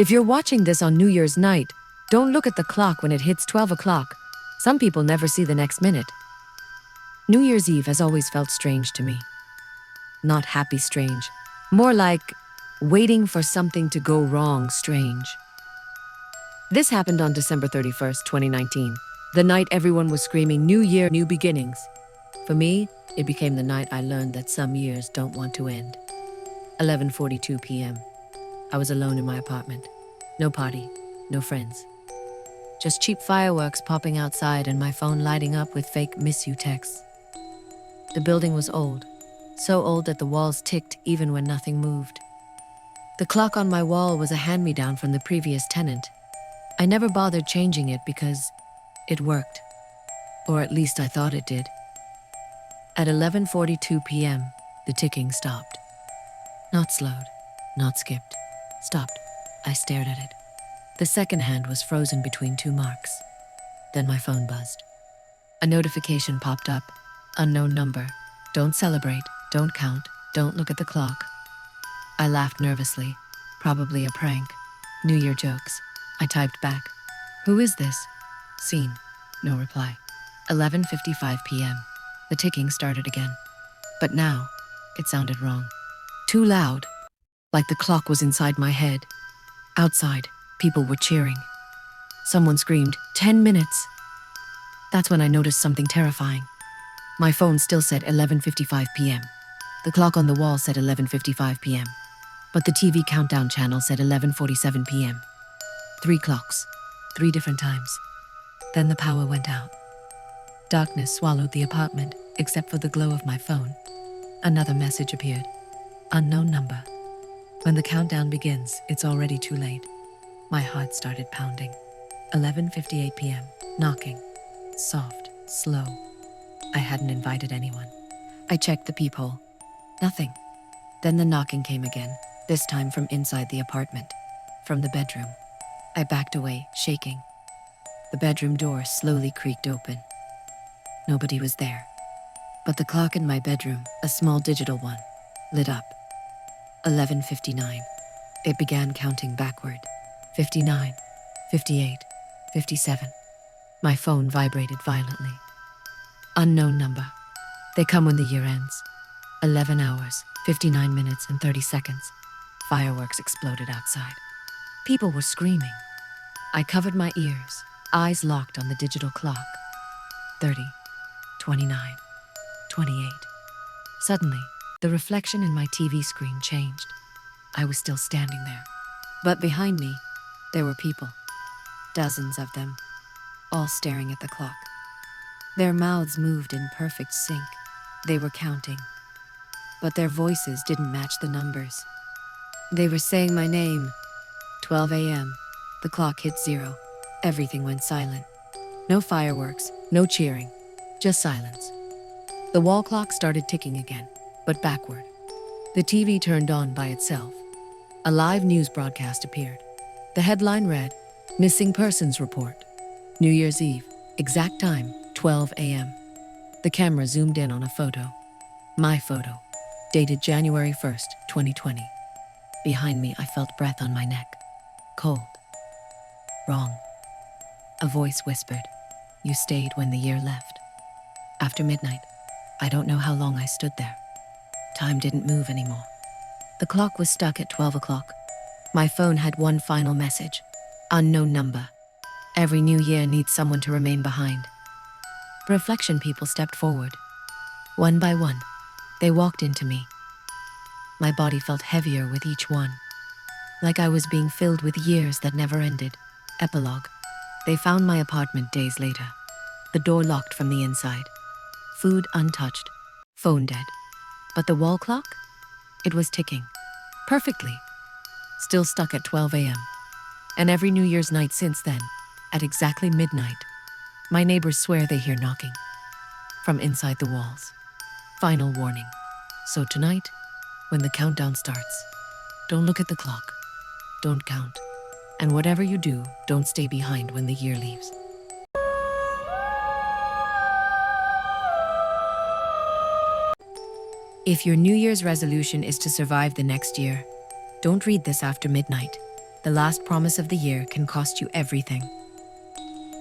If you're watching this on New Year's night, don't look at the clock when it hits 12 o'clock. Some people never see the next minute. New Year's Eve has always felt strange to me. Not happy strange. More like waiting for something to go wrong strange. This happened on December 31st, 2019. The night everyone was screaming, "New Year, new beginnings." For me, it became the night I learned that some years don't want to end. 11:42 p.m. I was alone in my apartment. No party, no friends. Just cheap fireworks popping outside and my phone lighting up with fake "miss you" texts. The building was old, so old that the walls ticked even when nothing moved. The clock on my wall was a hand-me-down from the previous tenant. I never bothered changing it because it worked. Or at least I thought it did. At 11:42 p.m., the ticking stopped. Not slowed, not skipped. Stopped. I stared at it. The second hand was frozen between two marks. Then my phone buzzed. A notification popped up. Unknown number. Don't celebrate, don't count, don't look at the clock. I laughed nervously. Probably a prank. New Year jokes. I typed back. "Who is this?" Seen. No reply. 11:55 p.m. The ticking started again. But now, it sounded wrong. Too loud. Like the clock was inside my head. Outside, people were cheering. Someone screamed, "10 minutes!" That's when I noticed something terrifying. My phone still said 11:55 p.m. The clock on the wall said 11:55 p.m. But the TV countdown channel said 11:47 p.m. 3 clocks, 3 different times. Then the power went out. Darkness swallowed the apartment, except for the glow of my phone. Another message appeared. Unknown number. When the countdown begins, it's already too late. My heart started pounding. 11:58 p.m. Knocking. Soft, slow. I hadn't invited anyone. I checked the peephole. Nothing. Then the knocking came again, this time from inside the apartment, from the bedroom. I backed away, shaking. The bedroom door slowly creaked open. Nobody was there. But the clock in my bedroom, a small digital one, lit up. 11:59. It began counting backward. 59, 58, 57. My phone vibrated violently. Unknown number. They come when the year ends. 11 hours, 59 minutes and 30 seconds. Fireworks exploded outside. People were screaming. I covered my ears, eyes locked on the digital clock. 30, 29, 28. Suddenly, the reflection in my TV screen changed. I was still standing there. But behind me, there were people. Dozens of them, all staring at the clock. Their mouths moved in perfect sync. They were counting. But their voices didn't match the numbers. They were saying my name. 12 a.m. The clock hit 0. Everything went silent. No fireworks, no cheering, just silence. The wall clock started ticking again, but backward. The TV turned on by itself. A live news broadcast appeared. The headline read, "Missing Persons Report. New Year's Eve, exact time, 12 a.m. The camera zoomed in on a photo. My photo, dated January 1st, 2020. Behind me, I felt breath on my neck. Cold. Wrong. A voice whispered, "You stayed when the year left." After midnight, I don't know how long I stood there. Time didn't move anymore. The clock was stuck at 12 o'clock. My phone had one final message. Unknown number. Every new year needs someone to remain behind. Reflection people stepped forward. One by one, they walked into me. My body felt heavier with each one, like I was being filled with years that never ended. Epilogue. They found my apartment days later. The door locked from the inside. Food untouched. Phone dead. But the wall clock? It was ticking. Perfectly. Still stuck at 12 a.m. And every New Year's night since then, at exactly midnight, my neighbors swear they hear knocking from inside the walls. Final warning. So tonight, when the countdown starts, don't look at the clock. Don't count. And whatever you do, don't stay behind when the year leaves. If your New Year's resolution is to survive the next year, don't read this after midnight. The last promise of the year can cost you everything.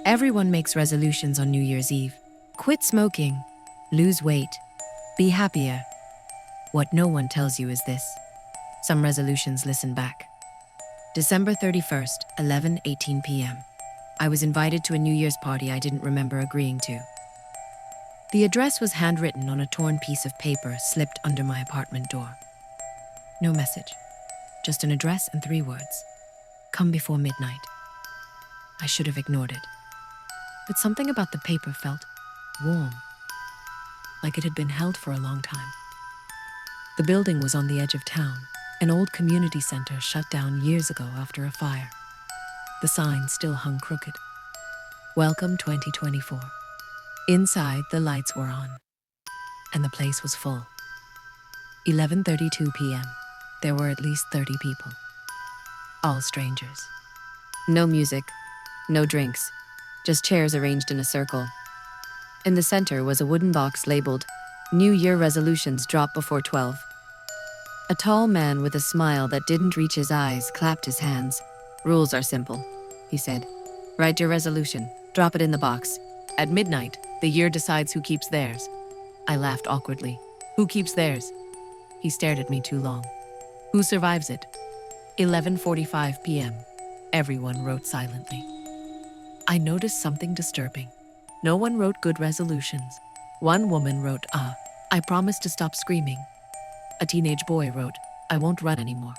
Everyone makes resolutions on New Year's Eve. Quit smoking, lose weight, be happier. What no one tells you is this. Some resolutions listen back. December 31st, 11:18 p.m. I was invited to a New Year's party I didn't remember agreeing to. The address was handwritten on a torn piece of paper slipped under my apartment door. No message, just an address and 3 words. Come before midnight. I should have ignored it. But something about the paper felt warm, like it had been held for a long time. The building was on the edge of town, an old community center shut down years ago after a fire. The sign still hung crooked. Welcome 2024. Inside, the lights were on, and the place was full. 11:32 p.m. There were at least 30 people. All strangers. No music, no drinks, just chairs arranged in a circle. In the center was a wooden box labeled, New Year Resolutions Drop Before 12. A tall man with a smile that didn't reach his eyes clapped his hands. Rules are simple, he said. Write your resolution, drop it in the box. At midnight, the year decides who keeps theirs. I laughed awkwardly. Who keeps theirs? He stared at me too long. Who survives it? 11:45 p.m. Everyone wrote silently. I noticed something disturbing. No one wrote good resolutions. One woman wrote, I promise to stop screaming. A teenage boy wrote, I won't run anymore.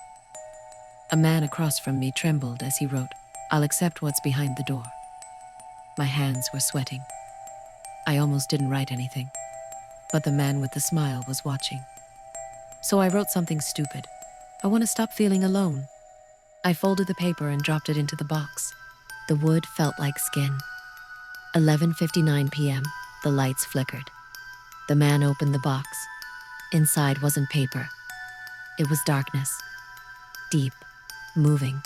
A man across from me trembled as he wrote, I'll accept what's behind the door. My hands were sweating. I almost didn't write anything, but the man with the smile was watching. So I wrote something stupid. I want to stop feeling alone. I folded the paper and dropped it into the box. The wood felt like skin. 11:59 p.m., the lights flickered. The man opened the box. Inside wasn't paper. It was darkness. Deep, moving.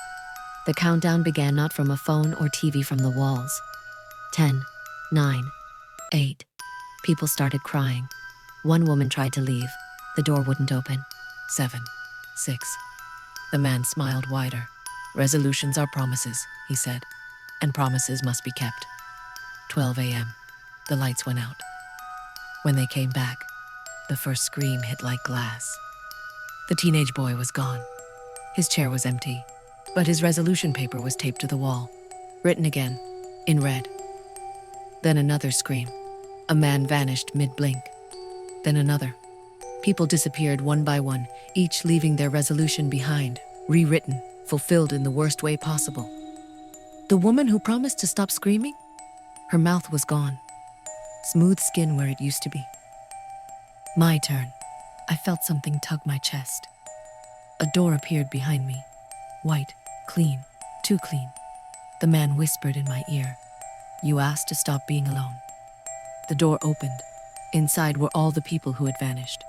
The countdown began not from a phone or TV from the walls. 10, 9, 8. People started crying. One woman tried to leave. The door wouldn't open. 7, 6. The man smiled wider. Resolutions are promises, he said, and promises must be kept. 12 a.m. The lights went out. When they came back, the first scream hit like glass. The teenage boy was gone. His chair was empty, but his resolution paper was taped to the wall, written again, in red. Then another scream. A man vanished mid-blink. Then another. People disappeared one by one, each leaving their resolution behind, rewritten, fulfilled in the worst way possible. The woman who promised to stop screaming? Her mouth was gone. Smooth skin where it used to be. My turn. I felt something tug my chest. A door appeared behind me. White, clean, too clean. The man whispered in my ear, You asked to stop being alone. The door opened. Inside were all the people who had vanished.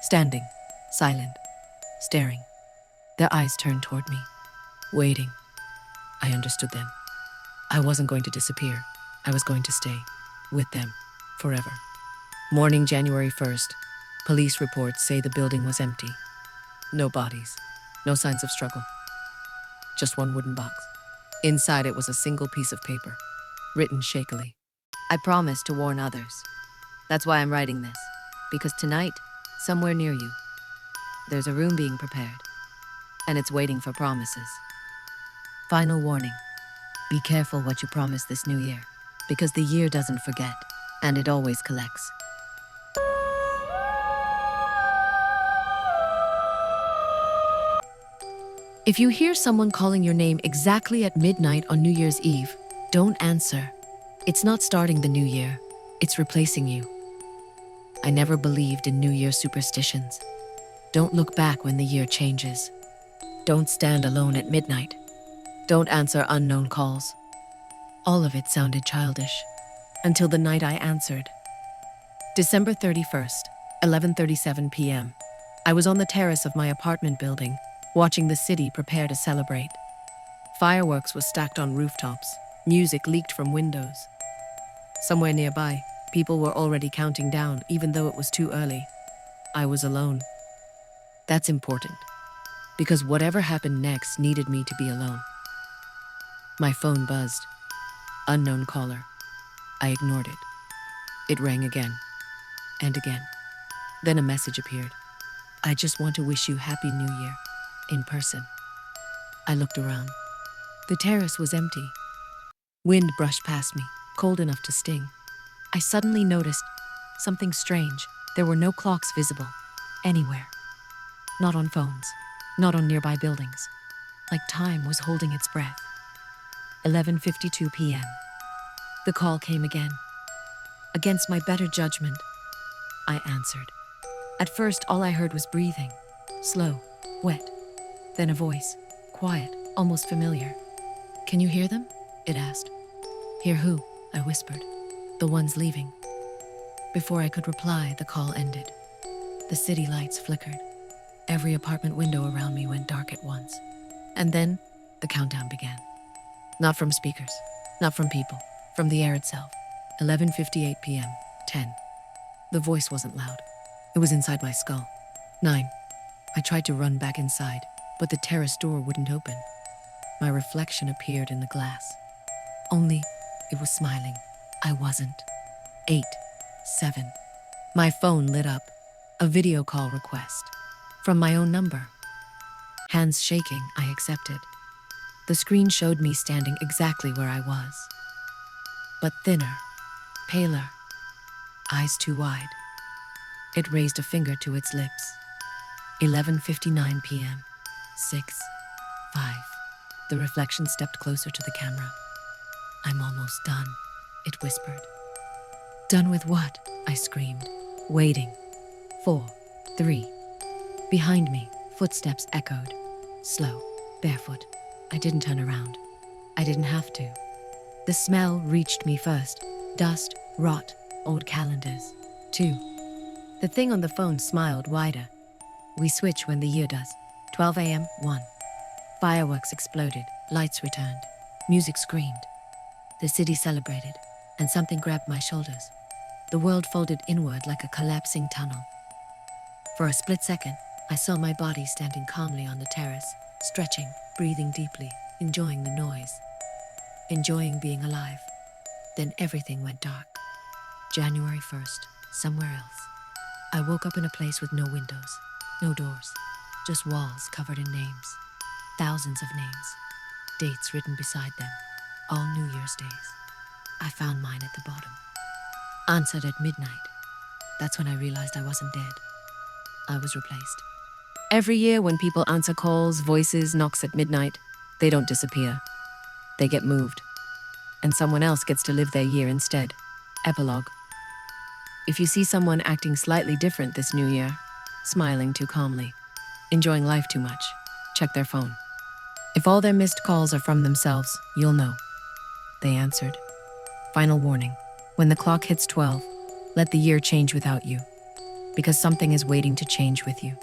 Standing, silent, staring. Their eyes turned toward me, waiting. I understood them. I wasn't going to disappear. I was going to stay with them forever. Morning, January 1st. Police reports say the building was empty. No bodies, no signs of struggle. Just one wooden box. Inside it was a single piece of paper, written shakily. I promised to warn others. That's why I'm writing this. Because tonight, somewhere near you, there's a room being prepared, and it's waiting for promises. Final warning. Be careful what you promise this new year, because the year doesn't forget, and it always collects. If you hear someone calling your name exactly at midnight on New Year's Eve, don't answer. It's not starting the new year. It's replacing you. I never believed in New Year superstitions. Don't look back when the year changes. Don't stand alone at midnight. Don't answer unknown calls. All of it sounded childish, until the night I answered. December 31st, 11:37 p.m. I was on the terrace of my apartment building, watching the city prepare to celebrate. Fireworks was stacked on rooftops. Music leaked from windows. Somewhere nearby, people were already counting down, even though it was too early. I was alone. That's important. because whatever happened next needed me to be alone. My phone buzzed. Unknown caller. I ignored it. It rang again and again. Then a message appeared. I just want to wish you Happy New Year, in person. I looked around. The terrace was empty. Wind brushed past me, cold enough to sting. I suddenly noticed something strange. There were no clocks visible, anywhere. Not on phones, not on nearby buildings. Like time was holding its breath. 11:52 p.m. The call came again. Against my better judgment, I answered. At first, all I heard was breathing, slow, wet. Then a voice, quiet, almost familiar. Can you hear them? It asked. Hear who? I whispered. The ones leaving. Before I could reply, the call ended. The city lights flickered. Every apartment window around me went dark at once. And then, the countdown began. Not from speakers, not from people, from the air itself. 11:58 p.m., 10. The voice wasn't loud. It was inside my skull. 9. I tried to run back inside, but the terrace door wouldn't open. My reflection appeared in the glass. Only, it was smiling. I wasn't. 8. 7. My phone lit up. A video call request. From my own number. Hands shaking, I accepted. The screen showed me standing exactly where I was. But thinner, paler, eyes too wide. It raised a finger to its lips. 11:59 p.m. 6. 5. The reflection stepped closer to the camera. I'm almost done, it whispered. Done with what? I screamed. Waiting. 4. 3. Behind me, footsteps echoed. Slow, barefoot. I didn't turn around. I didn't have to. The smell reached me first. Dust, rot, old calendars. 2. The thing on the phone smiled wider. We switch when the year does. 12 a.m., 1. Fireworks exploded. Lights returned. Music screamed. The city celebrated, and something grabbed my shoulders. The world folded inward like a collapsing tunnel. For a split second, I saw my body standing calmly on the terrace, stretching, breathing deeply, enjoying the noise. Enjoying being alive. Then everything went dark. January 1st, somewhere else. I woke up in a place with no windows, no doors, just walls covered in names. Thousands of names. Dates written beside them. All New Year's days. I found mine at the bottom. Answered at midnight. That's when I realized I wasn't dead. I was replaced. Every year when people answer calls, voices, knocks at midnight, they don't disappear. They get moved. And someone else gets to live their year instead. Epilogue. If you see someone acting slightly different this new year, smiling too calmly, enjoying life too much, check their phone. If all their missed calls are from themselves, you'll know. They answered. Final warning. When the clock hits 12, let the year change without you. Because something is waiting to change with you.